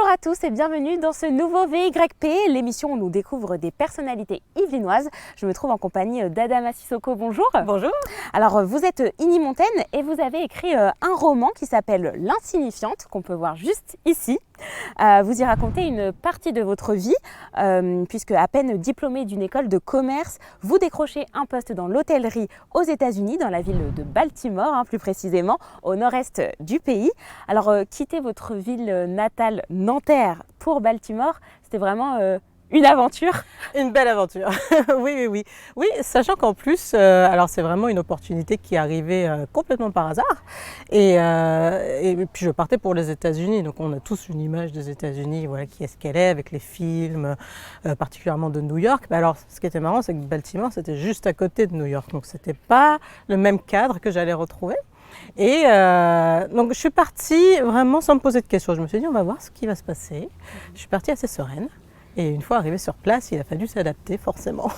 Bonjour à tous et bienvenue dans ce nouveau VYP, l'émission où nous découvre des personnalités yvelinoises. Je me trouve en compagnie d'Adama Sissoko. Bonjour. Bonjour. Alors vous êtes inimontaine et vous avez écrit un roman qui s'appelle L'insignifiante, qu'on peut voir juste ici. Vous y racontez une partie de votre vie, puisque à peine diplômée d'une école de commerce, vous décrochez un poste dans l'hôtellerie aux États-Unis, dans la ville de Baltimore, plus précisément, au nord-est du pays. Alors quitter votre ville natale, Nanterre, pour Baltimore, c'était vraiment une aventure. Une belle aventure, oui. Oui, sachant qu'en plus, alors c'est vraiment une opportunité qui est arrivée complètement par hasard. Et puis je partais pour les États-Unis, donc on a tous une image des États-Unis, voilà, qui est ce qu'elle est, avec les films, particulièrement de New York. Mais alors, ce qui était marrant, c'est que Baltimore, c'était juste à côté de New York, donc c'était pas le même cadre que j'allais retrouver. Et donc je suis partie vraiment sans me poser de questions. Je me suis dit, on va voir ce qui va se passer. Je suis partie assez sereine. Et une fois arrivée sur place, il a fallu s'adapter forcément.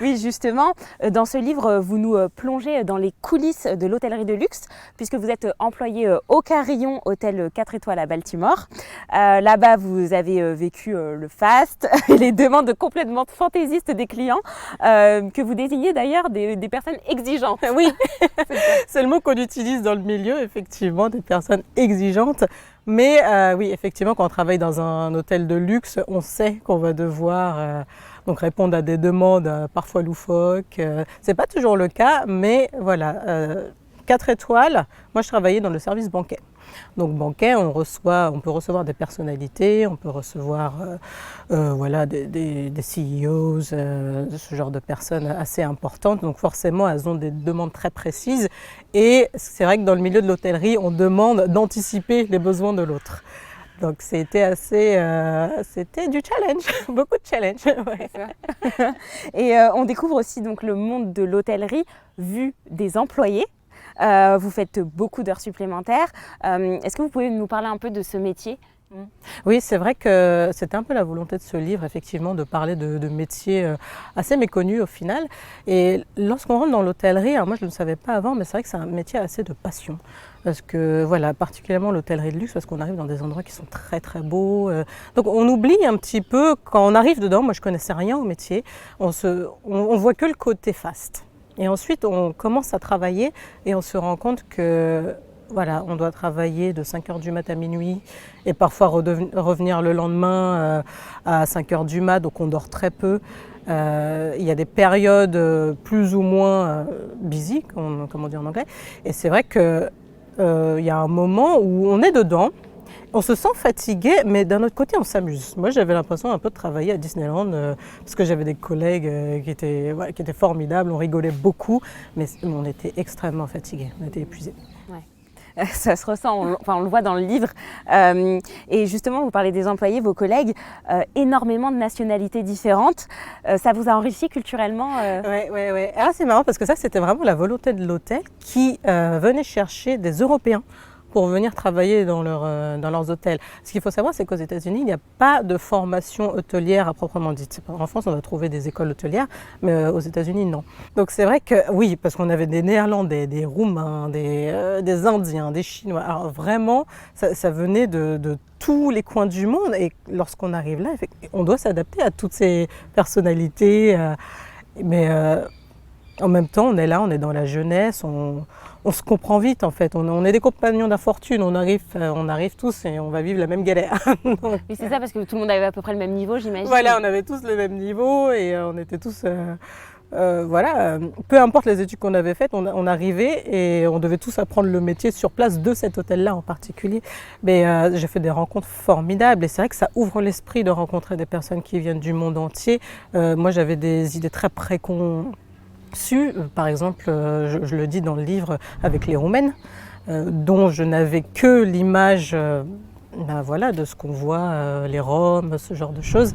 Oui, justement, dans ce livre, vous nous plongez dans les coulisses de l'hôtellerie de luxe, puisque vous êtes employé au Carillon, hôtel 4 étoiles à Baltimore. Là-bas, vous avez vécu le faste et les demandes complètement fantaisistes des clients, que vous désignez d'ailleurs des personnes exigeantes. Oui, c'est le mot qu'on utilise dans le milieu, effectivement, des personnes exigeantes. Mais oui, effectivement, quand on travaille dans un hôtel de luxe, on sait qu'on va devoir donc répondre à des demandes parfois loufoques. C'est pas toujours le cas, mais voilà. 4 étoiles, moi je travaillais dans le service banquet. Donc banquet, on peut recevoir des personnalités, on peut recevoir voilà, des CEOs, ce genre de personnes assez importantes. Donc forcément, elles ont des demandes très précises. Et c'est vrai que dans le milieu de l'hôtellerie, on demande d'anticiper les besoins de l'autre. Donc c'était c'était du challenge, beaucoup de challenge. Ouais. Et on découvre aussi donc le monde de l'hôtellerie vu des employés. Vous faites beaucoup d'heures supplémentaires. Est-ce que vous pouvez nous parler un peu de ce métier ? Oui, c'est vrai que c'était un peu la volonté de ce livre, effectivement, de parler de métiers assez méconnus au final. Et lorsqu'on rentre dans l'hôtellerie, alors moi je ne le savais pas avant, mais c'est vrai que c'est un métier assez de passion. Parce que voilà, particulièrement l'hôtellerie de luxe, parce qu'on arrive dans des endroits qui sont très très beaux. Donc on oublie un petit peu, quand on arrive dedans, moi je ne connaissais rien au métier, on voit que le côté faste. Et ensuite on commence à travailler et on se rend compte que voilà, on doit travailler de 5h du mat à minuit et parfois revenir le lendemain à 5h du mat, donc on dort très peu. Il y a des périodes plus ou moins busy, comme on dit en anglais. Et c'est vrai qu'il y a un moment où on est dedans, on se sent fatigué, mais d'un autre côté, on s'amuse. Moi, j'avais l'impression un peu de travailler à Disneyland parce que j'avais des collègues qui étaient formidables, on rigolait beaucoup, mais on était extrêmement fatigués, on était épuisés. Ouais. Ça se ressent, on le voit dans le livre. Et justement, vous parlez des employés, vos collègues, énormément de nationalités différentes. Ça vous a enrichi culturellement Oui. Ah, c'est marrant parce que ça, c'était vraiment la volonté de l'hôtel qui venait chercher des Européens pour venir travailler dans leurs hôtels. Ce qu'il faut savoir, c'est qu'aux États-Unis, il n'y a pas de formation hôtelière à proprement dite. En France, on va trouver des écoles hôtelières, mais aux États-Unis, non. Donc c'est vrai que oui, parce qu'on avait des Néerlandais, des Roumains, des Indiens, des Chinois. Alors vraiment, ça venait de tous les coins du monde. Et lorsqu'on arrive là, on doit s'adapter à toutes ces personnalités. Mais en même temps, on est là, on est dans la jeunesse, on se comprend vite en fait. On est des compagnons d'infortune, on arrive tous et on va vivre la même galère. Donc, oui, c'est ça, parce que tout le monde avait à peu près le même niveau, j'imagine. Voilà, on avait tous le même niveau et on était tous... voilà, peu importe les études qu'on avait faites, on arrivait et on devait tous apprendre le métier sur place de cet hôtel-là en particulier. Mais j'ai fait des rencontres formidables et c'est vrai que ça ouvre l'esprit de rencontrer des personnes qui viennent du monde entier. Moi, j'avais des idées très préconçues. Par exemple, je le dis dans le livre avec les Roumaines, dont je n'avais que l'image voilà, de ce qu'on voit, les Roms, ce genre de choses.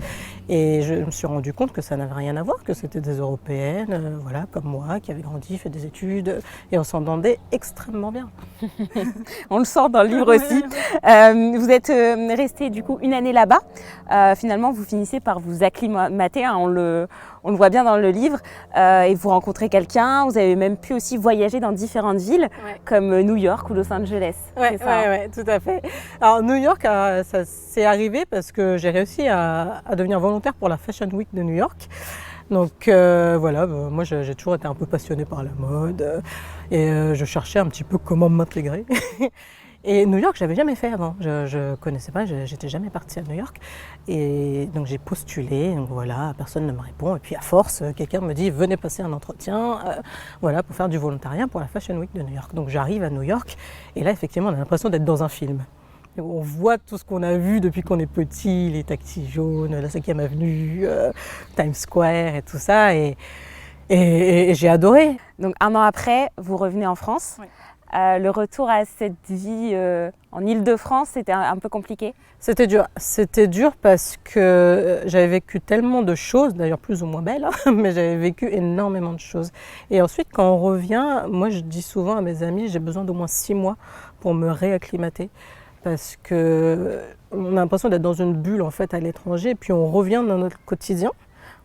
Et je me suis rendu compte que ça n'avait rien à voir, que c'était des Européennes, voilà, comme moi, qui avaient grandi, fait des études, et on s'entendait extrêmement bien. On le sent dans le livre aussi. Vous êtes resté du coup une année là-bas. Finalement, vous finissez par vous acclimater, hein, on le voit bien dans le livre, et vous rencontrez quelqu'un. Vous avez même pu aussi voyager dans différentes villes, comme New York ou Los Angeles. Oui, tout à fait. Alors New York, ça s'est arrivé parce que j'ai réussi à devenir volontaire pour la Fashion Week de New York. Donc voilà, moi j'ai toujours été un peu passionnée par la mode et je cherchais un petit peu comment m'intégrer. Et New York, je n'avais jamais fait avant. Je ne connaissais pas, j'étais jamais partie à New York. Et donc j'ai postulé, donc voilà, personne ne me répond. Et puis à force, quelqu'un me dit venez passer un entretien, voilà, pour faire du volontariat pour la Fashion Week de New York. Donc j'arrive à New York et là effectivement on a l'impression d'être dans un film. On voit tout ce qu'on a vu depuis qu'on est petit, les taxis jaunes, la 5e avenue, Times Square et tout ça. Et j'ai adoré. Donc 1 an après, vous revenez en France. Oui. Le retour à cette vie en Île-de-France, c'était un peu compliqué? C'était dur. C'était dur parce que j'avais vécu tellement de choses, d'ailleurs plus ou moins belles, hein, mais j'avais vécu énormément de choses. Et ensuite, quand on revient, moi je dis souvent à mes amis, j'ai besoin d'au moins 6 mois pour me réacclimater. Parce qu'on a l'impression d'être dans une bulle en fait à l'étranger, et puis on revient dans notre quotidien.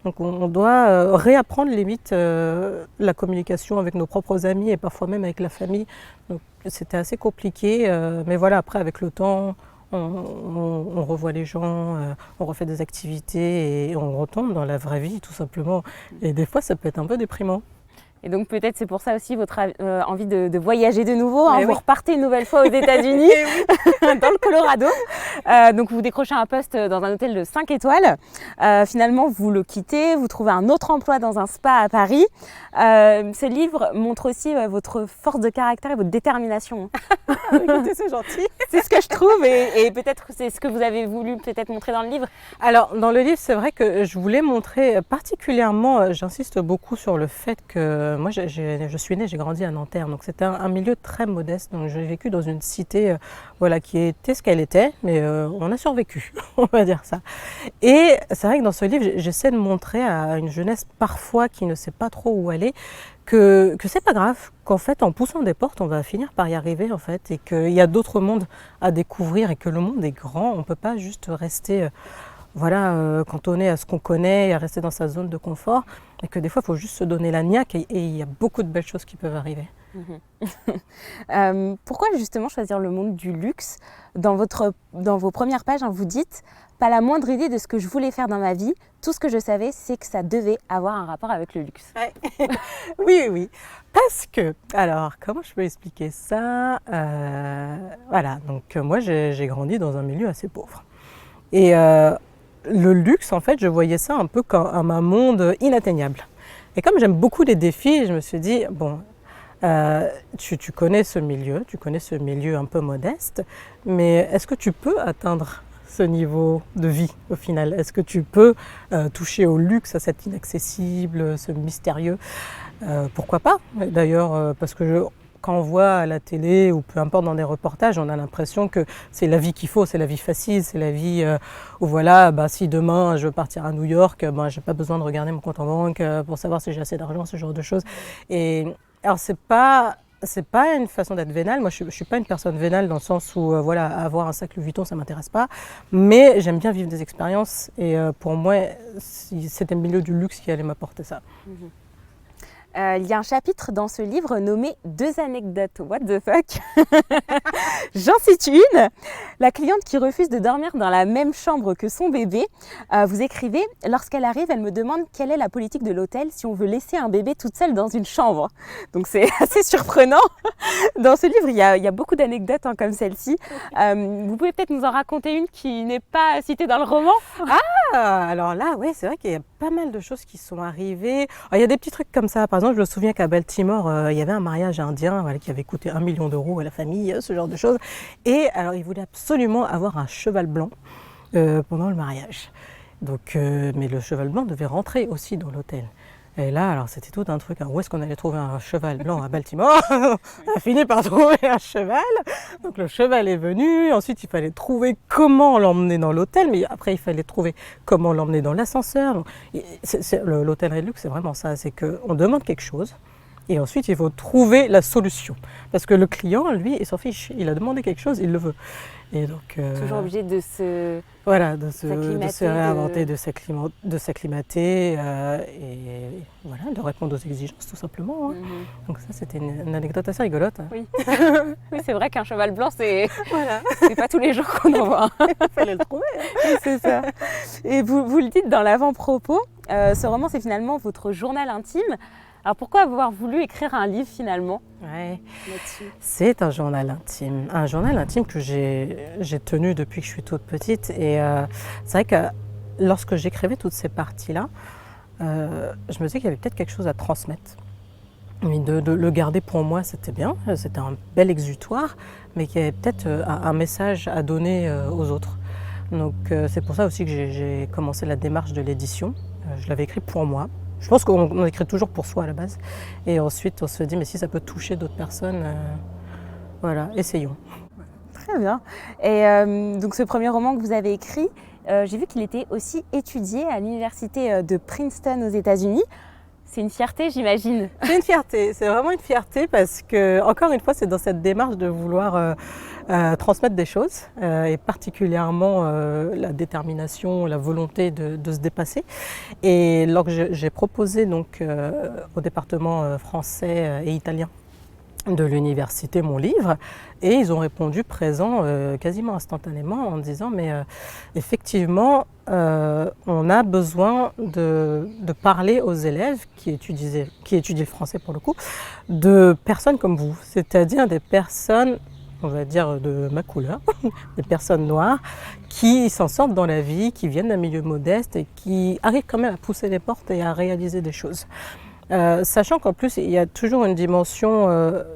Donc on doit réapprendre limite la communication avec nos propres amis et parfois même avec la famille. Donc c'était assez compliqué, mais voilà, après avec le temps, on revoit les gens, on refait des activités et on retombe dans la vraie vie tout simplement. Et des fois ça peut être un peu déprimant. Et donc peut-être c'est pour ça aussi votre envie de voyager de nouveau. Hein, vous oui. Repartez une nouvelle fois aux États-Unis, dans le Colorado. Donc vous décrochez un poste dans un hôtel de 5 étoiles. Finalement vous le quittez, vous trouvez un autre emploi dans un spa à Paris. Ce livre montre aussi votre force de caractère et votre détermination. Écoutez, c'est gentil. C'est ce que je trouve et peut-être c'est ce que vous avez voulu peut-être montrer dans le livre. Alors dans le livre c'est vrai que je voulais montrer particulièrement, j'insiste beaucoup sur le fait que moi je suis née, j'ai grandi à Nanterre, donc c'était un milieu très modeste, donc j'ai vécu dans une cité voilà, qui était ce qu'elle était, mais on a survécu, on va dire ça. Et c'est vrai que dans ce livre j'essaie de montrer à une jeunesse parfois qui ne sait pas trop où aller, que c'est pas grave, qu'en fait en poussant des portes on va finir par y arriver en fait, et qu'il y a d'autres mondes à découvrir et que le monde est grand, on ne peut pas juste rester voilà, cantonné à ce qu'on connaît et à rester dans sa zone de confort, et que des fois il faut juste se donner la niaque et il y a beaucoup de belles choses qui peuvent arriver. Pourquoi justement choisir le monde du luxe? Dans vos premières pages, hein, vous dites « Pas la moindre idée de ce que je voulais faire dans ma vie, tout ce que je savais c'est que ça devait avoir un rapport avec le luxe. » Oui, parce que, alors comment je peux expliquer ça? Voilà, donc moi j'ai grandi dans un milieu assez pauvre. Et le luxe, en fait, je voyais ça un peu comme un monde inatteignable. Et comme j'aime beaucoup les défis, je me suis dit, bon, tu connais ce milieu un peu modeste, mais est-ce que tu peux atteindre ce niveau de vie au final? Est-ce que tu peux toucher au luxe, à cet inaccessible, ce mystérieux? Pourquoi pas? D'ailleurs, parce que quand on voit à la télé ou peu importe dans des reportages, on a l'impression que c'est la vie qu'il faut, c'est la vie facile, c'est la vie où voilà, bah, si demain je veux partir à New York, bah, je n'ai pas besoin de regarder mon compte en banque pour savoir si j'ai assez d'argent, ce genre de choses. Et alors c'est pas une façon d'être vénale. Moi, je ne suis pas une personne vénale dans le sens où voilà, avoir un sac Louis Vuitton, ça ne m'intéresse pas. Mais j'aime bien vivre des expériences et pour moi, c'était le milieu du luxe qui allait m'apporter ça. Il y a un chapitre dans ce livre nommé « 2 anecdotes what the fuck ». J'en cite une. La cliente qui refuse de dormir dans la même chambre que son bébé. Vous écrivez « Lorsqu'elle arrive, elle me demande quelle est la politique de l'hôtel si on veut laisser un bébé toute seule dans une chambre. » Donc c'est assez surprenant. Dans ce livre, il y a beaucoup d'anecdotes hein, comme celle-ci. Vous pouvez peut-être nous en raconter une qui n'est pas citée dans le roman? Alors là, oui, c'est vrai qu'il y a pas mal de choses qui sont arrivées. Alors, il y a des petits trucs comme ça. Par exemple, je me souviens qu'à Baltimore, il y avait un mariage indien voilà, qui avait coûté 1 million d'euros à la famille, ce genre de choses. Et alors, ils voulaient absolument avoir un cheval blanc pendant le mariage. Donc, mais le cheval blanc devait rentrer aussi dans l'hôtel. Et là, alors c'était tout un truc, hein. Où est-ce qu'on allait trouver un cheval blanc à Baltimore? On a fini par trouver un cheval. Donc le cheval est venu, ensuite il fallait trouver comment l'emmener dans l'hôtel, mais après il fallait trouver comment l'emmener dans l'ascenseur. L'hôtellerie de luxe, c'est vraiment ça, c'est qu'on demande quelque chose et ensuite il faut trouver la solution. Parce que le client, lui, il s'en fiche, il a demandé quelque chose, il le veut. Et donc, Toujours obligé de se... voilà, de se réinventer, de... de s'acclimater et voilà, de répondre aux exigences tout simplement. Hein. Donc ça, c'était une anecdote assez rigolote. Hein. Oui, oui, c'est vrai qu'un cheval blanc, c'est pas tous les jours qu'on en voit. Il fallait le trouver. Hein. Oui, c'est ça. Et vous le dites dans l'avant-propos, ce roman, c'est finalement votre journal intime. Alors pourquoi avoir voulu écrire un livre finalement là-dessus? C'est un journal intime que j'ai tenu depuis que je suis toute petite. Et c'est vrai que lorsque j'écrivais toutes ces parties-là, je me disais qu'il y avait peut-être quelque chose à transmettre. Mais de le garder pour moi, c'était bien, c'était un bel exutoire, mais qu'il y avait peut-être un message à donner aux autres. Donc c'est pour ça aussi que j'ai commencé la démarche de l'édition. Je l'avais écrit pour moi. Je pense qu'on écrit toujours pour soi à la base. Et ensuite, on se dit, mais si ça peut toucher d'autres personnes, voilà, essayons. Très bien. Et donc ce premier roman que vous avez écrit, j'ai vu qu'il était aussi étudié à l'université de Princeton aux États-Unis. C'est une fierté, j'imagine. C'est une fierté, c'est vraiment une fierté parce que, encore une fois, c'est dans cette démarche de vouloir transmettre des choses et particulièrement la détermination, la volonté de se dépasser. Et lorsque j'ai proposé donc au département français et italien de l'université mon livre et ils ont répondu présent quasiment instantanément en disant mais effectivement on a besoin de parler aux élèves qui étudient le français pour le coup de personnes comme vous, c'est-à-dire des personnes on va dire de ma couleur, des personnes noires qui s'en sortent dans la vie, qui viennent d'un milieu modeste et qui arrivent quand même à pousser les portes et à réaliser des choses. Sachant qu'en plus il y a toujours une dimension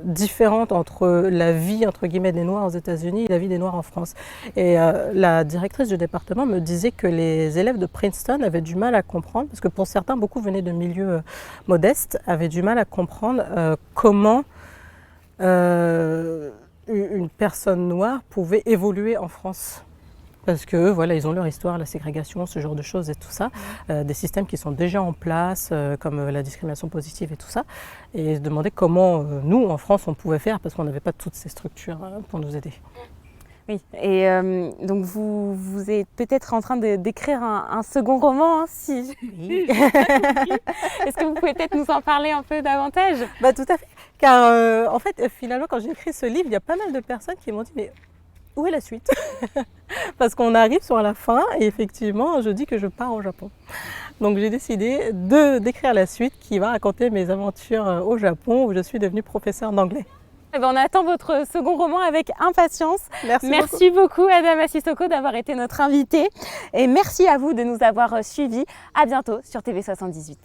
différente entre la vie entre guillemets des Noirs aux États-Unis et la vie des Noirs en France. Et la directrice du département me disait que les élèves de Princeton avaient du mal à comprendre, parce que pour certains, beaucoup venaient de milieux modestes, avaient du mal à comprendre comment une personne noire pouvait évoluer en France. Parce que voilà, ils ont leur histoire, la ségrégation, ce genre de choses et tout ça, des systèmes qui sont déjà en place, comme la discrimination positive et tout ça, et se demander comment nous, en France, on pouvait faire, parce qu'on n'avait pas toutes ces structures pour nous aider. Oui, et donc vous êtes peut-être en train d'écrire un second roman, hein, si... Oui. Est-ce que vous pouvez peut-être nous en parler un peu davantage? Bah, tout à fait, car en fait, finalement, quand j'ai écrit ce livre, il y a pas mal de personnes qui m'ont dit « mais où est la suite ?» Parce qu'on arrive sur la fin et effectivement, je dis que je pars au Japon. Donc j'ai décidé d'écrire la suite qui va raconter mes aventures au Japon où je suis devenue professeure d'anglais. Eh ben, on attend votre second roman avec impatience. Merci beaucoup Adama Sissoko d'avoir été notre invitée et merci à vous de nous avoir suivis. À bientôt sur TV78.